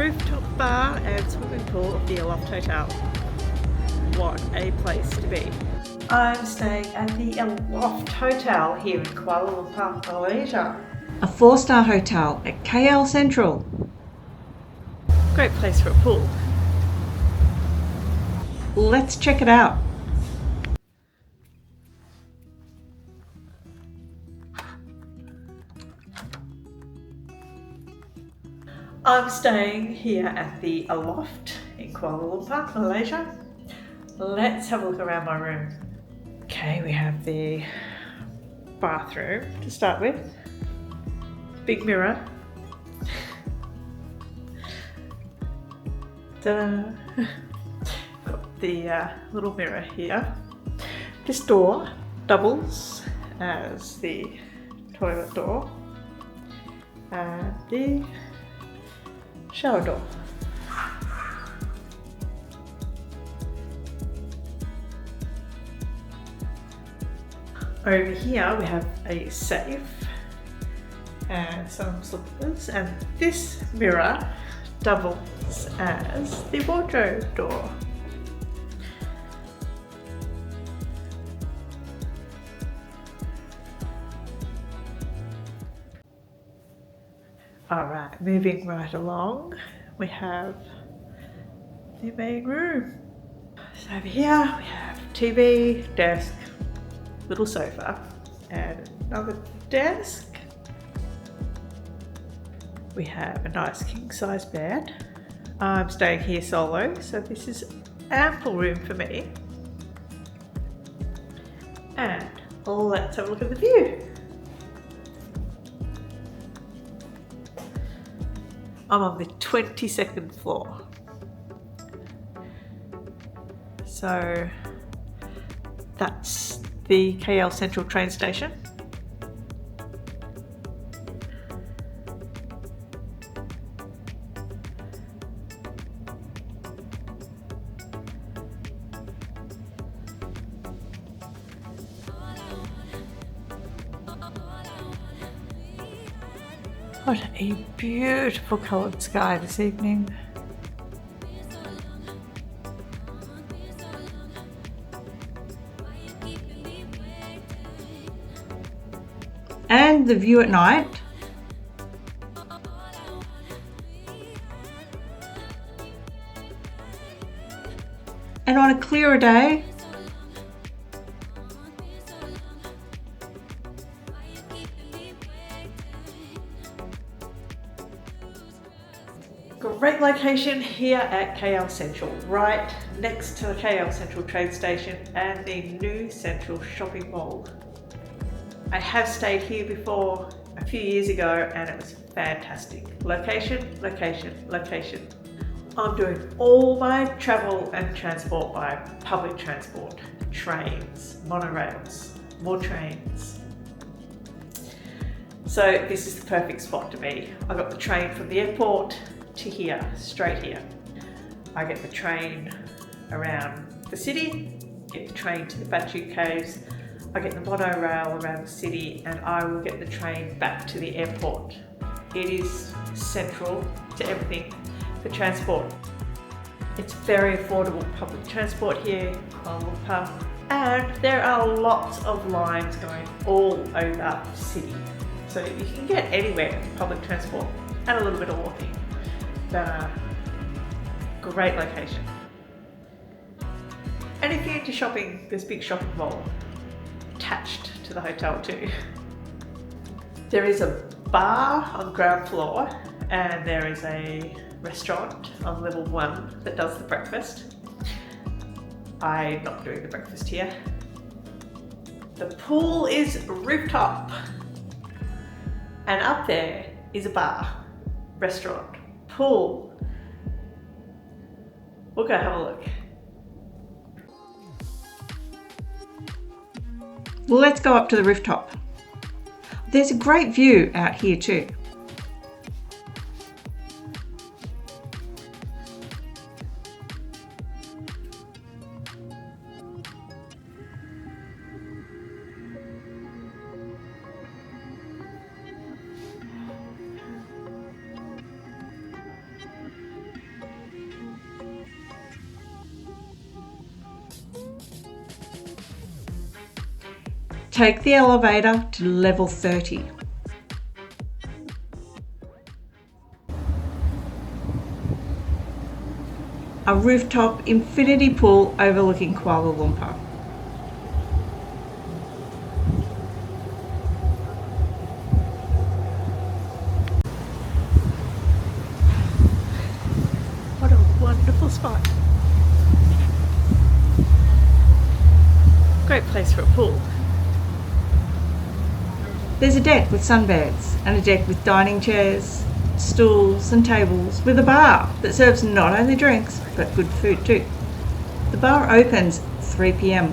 rooftop bar and swimming pool of the Aloft Hotel. What a place to be. I'm staying at the Aloft Hotel here in Kuala Lumpur, Malaysia. A 4-star hotel at KL Sentral. Great place for a pool. Let's check it out. I'm staying here at the Aloft in Kuala Lumpur, Malaysia. Let's have a look around my room. Okay, we have the bathroom to start with. Big mirror. Ta-da. Got the little mirror here. This door doubles as the toilet door and the shower door. Over here we have a safe and some slippers, and this mirror doubles as the wardrobe door. Alright, moving right along, we have the main room. So over here we have TV, desk, little sofa, and another desk. We have a nice king-size bed. I'm staying here solo, so this is ample room for me. And let's have a look at the view. I'm on the 22nd floor. So that's the KL Sentral train station. What a beautiful coloured sky this evening. And the view at night. And on a clearer day, Great location here at KL Sentral, right next to the KL Sentral train station and the new Central shopping mall. I have stayed here before a few years ago and it was fantastic. Location, location, location. I'm doing all my travel and transport by public transport, trains, monorails, more trains. So this is the perfect spot to be. I got the train from the airport to here, straight here. I get the train around the city, get the train to the Batu Caves, I get the monorail around the city, and I will get the train back to the airport. It is central to everything for transport. It's very affordable public transport here in Kuala Lumpur, and there are lots of lines going all over the city. So you can get anywhere with public transport and a little bit of walking. But great location. And if you're into shopping, there's a big shopping mall attached to the hotel too. There is a bar on the ground floor and there is a restaurant on level 1 that does the breakfast. I'm not doing the breakfast here. The pool is rooftop and up there is a bar, restaurant, pool. We'll go have a look. let's go up to the rooftop. There's a great view out here too. take the elevator to level 30. A rooftop infinity pool overlooking Kuala Lumpur. What a wonderful spot. Great place for a pool. There's a deck with sunbeds and a deck with dining chairs, stools and tables with a bar that serves not only drinks but good food too. The bar opens 3 p.m.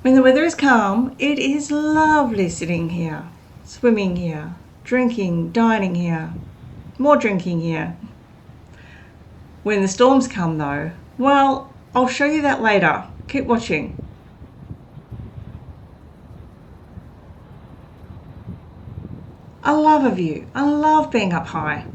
When the weather is calm, it is lovely sitting here, swimming here, drinking, dining here, more drinking here. When the storms come though, well, I'll show you that later. Keep watching. I love a view. I love being up high.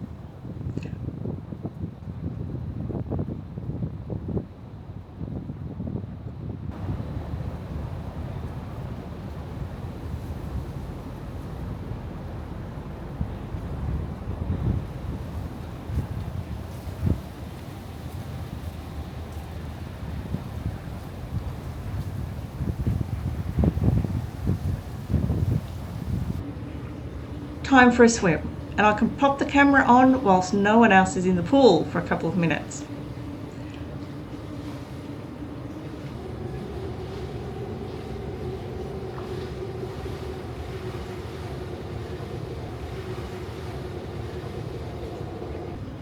Time for a swim, and I can pop the camera on whilst no one else is in the pool for a couple of minutes.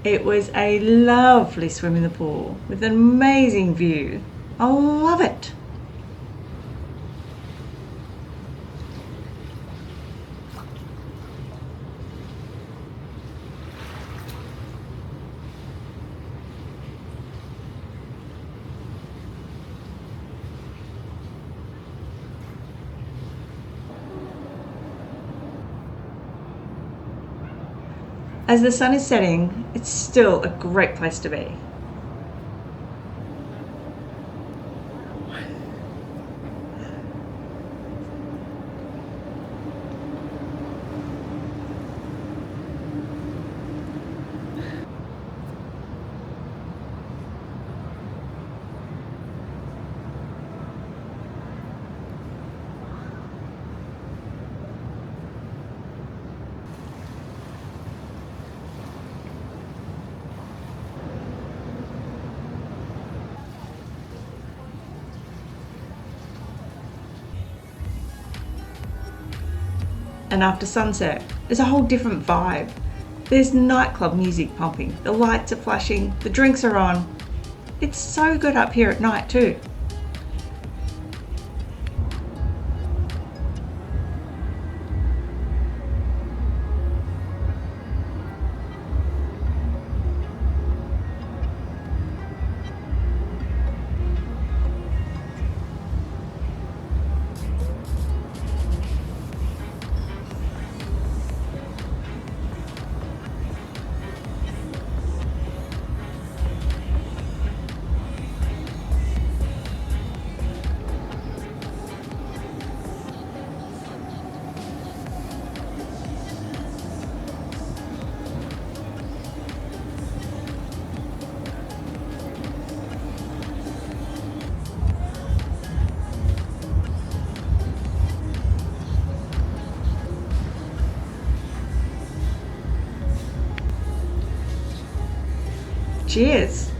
It was a lovely swim in the pool with an amazing view. I love it. As the sun is setting, it's still a great place to be. And after sunset, there's a whole different vibe. There's nightclub music pumping, the lights are flashing, the drinks are on. It's so good up here at night too. Cheers!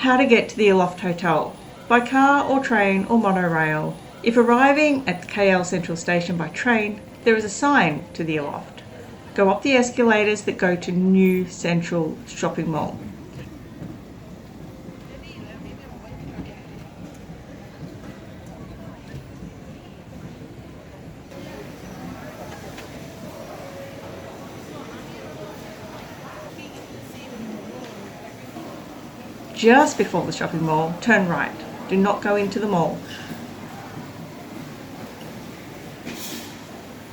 How to get to the Aloft Hotel, by car or train or monorail. If arriving at KL Sentral station by train, there is a sign to the Aloft. Go up the escalators that go to New Central Shopping Mall. Just before the shopping mall, turn right. Do not go into the mall.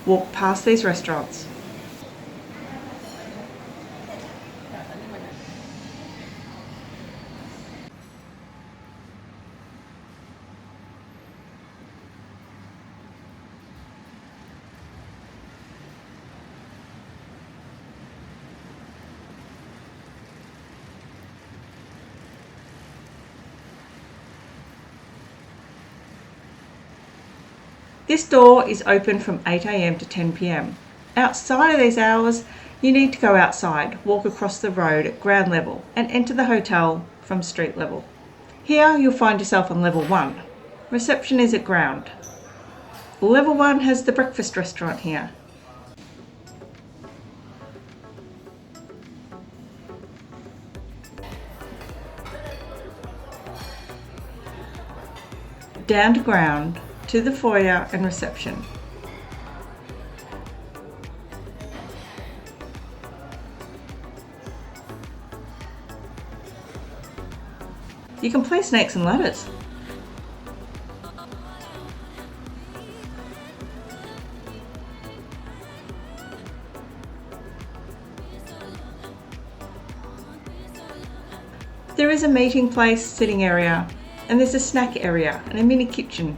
Walk past these restaurants. This door is open from 8 AM to 10 PM. Outside of these hours, you need to go outside, walk across the road at ground level and enter the hotel from street level. Here you'll find yourself on level 1. Reception is at ground. Level 1 has the breakfast restaurant here. Down to ground, to the foyer and reception. You can play snakes and ladders. There is a meeting place, sitting area, and there's a snack area and a mini kitchen.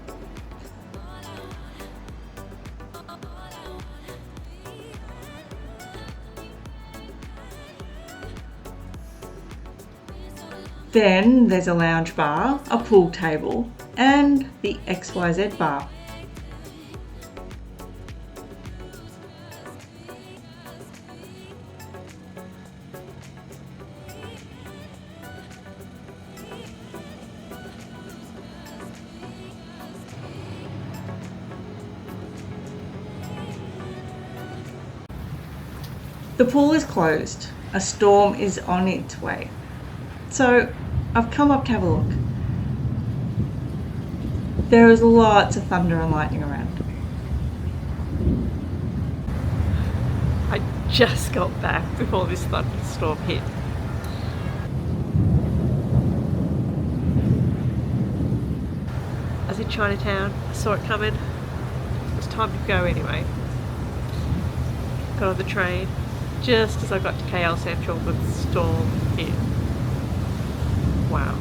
Then there's a lounge bar, a pool table, and the XYZ bar. The pool is closed. A storm is on its way. So I've come up to have a look. There is lots of thunder and lightning around. I just got back before this thunderstorm hit. I was in Chinatown, I saw it coming. It was time to go anyway. Got on the train. Just as I got to KL Sentral, the storm hit. Wow.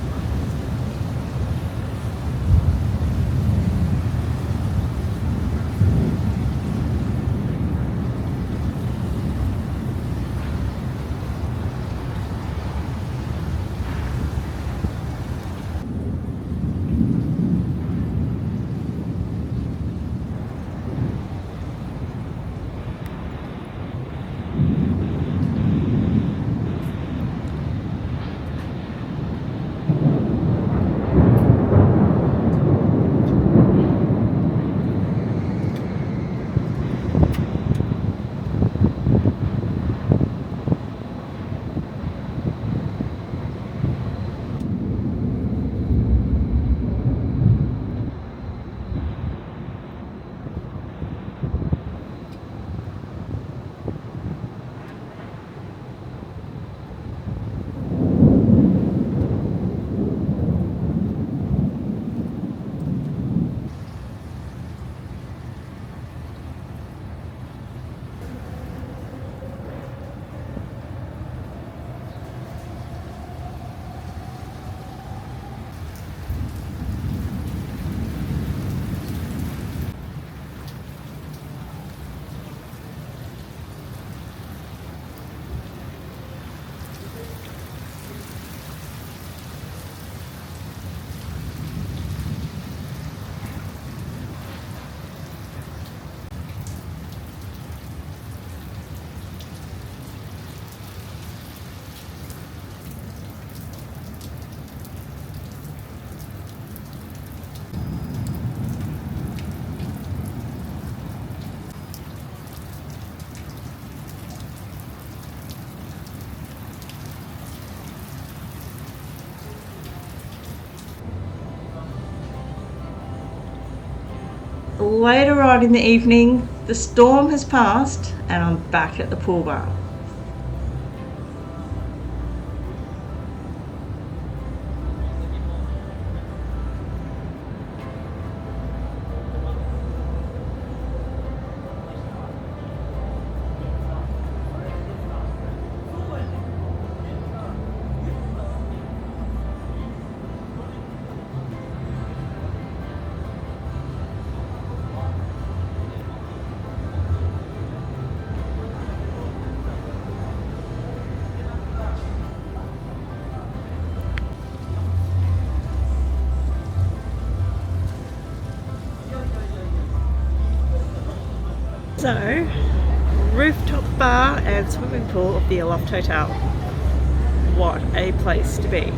later on in the evening, the storm has passed and I'm back at the pool bar. So, rooftop bar and swimming pool of the Aloft Hotel. What a place to be.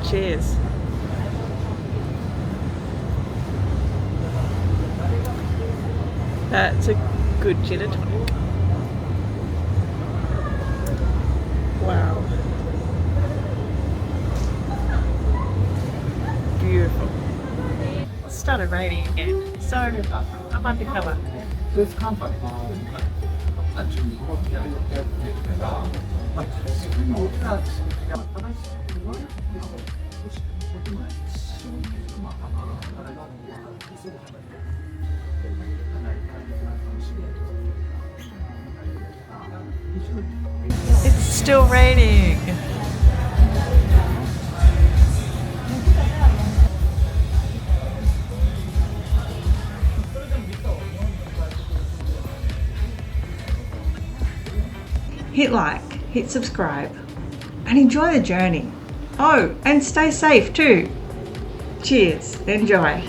Cheers. That's a good gin and tonic. Wow. Beautiful. It started raining again, so I'm undercover. It's still raining. Hit like, hit subscribe, and enjoy the journey. Oh, and stay safe too. Cheers, enjoy.